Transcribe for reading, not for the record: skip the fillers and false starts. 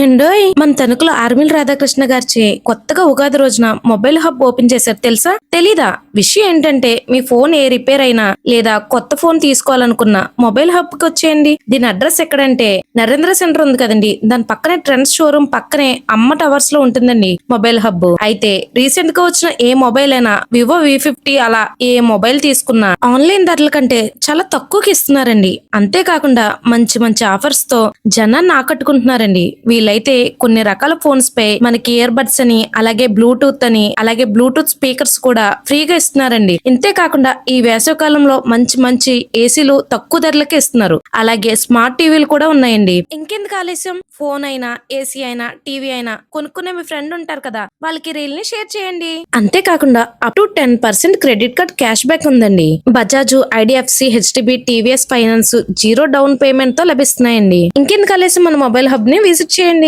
ఏండోయ్ మన తణుకులో ఆర్మిల్ రాధాకృష్ణ గారిచే కొత్తగా ఉగాది రోజున మొబైల్ హబ్ ఓపెన్ చేశారు తెలుసా? తెలీదా? విషయం ఏంటంటే మీ ఫోన్ ఏ రిపేర్ అయినా లేదా కొత్త ఫోన్ తీసుకోవాలనుకున్నా మొబైల్ హబ్ కి వచ్చేయండి. దీని అడ్రస్ ఎక్కడంటే నరేంద్ర సెంటర్ ఉంది కదండి, దాని పక్కనే ట్రెండ్స్ షోరూమ్ పక్కనే అమ్మ టవర్స్ లో ఉంటుందండి మొబైల్ హబ్. అయితే రీసెంట్ గా వచ్చిన ఏ మొబైల్ అయినా వివో V50 అలా ఏ మొబైల్ తీసుకున్నా ఆన్లైన్ ధరల కంటే చాలా తక్కువకి ఇస్తున్నారండి. అంతేకాకుండా మంచి మంచి ఆఫర్స్ తో జనాన్ని ఆకట్టుకుంటున్నారండి. వీళ్ళైతే కొన్ని రకాల ఫోన్స్ పై మనకి ఇయర్ బడ్స్ అని, అలాగే బ్లూటూత్ అని, అలాగే బ్లూటూత్ స్పీకర్స్ కూడా ఫ్రీగా ఇస్తున్నారండి. ఇంతే కాకుండా ఈ వేసవి కాలంలో మంచి మంచి ఏసీలు తక్కువ ధరలకే ఇస్తున్నారు. అలాగే స్మార్ట్ టీవీలు కూడా ఉన్నాయండి. ఇంకెందుకు ఆలస్యం, ఫోన్ అయినా ఏసీ అయినా టీవీ అయినా కొనుక్కునే మీ ఫ్రెండ్ ఉంటారు కదా, వాళ్ళకి రీల్ ని షేర్ చేయండి. అంతేకాకుండా up to 10% credit card cash back ఉందండి. Bajaj, IDFC, HDB, TVS finance zero down payment తో లభిస్తున్నాయండి. ఇంకెందుకు ఆలస్యం, మన మొబైల్ హబ్ ని విజిట్ చేయండి.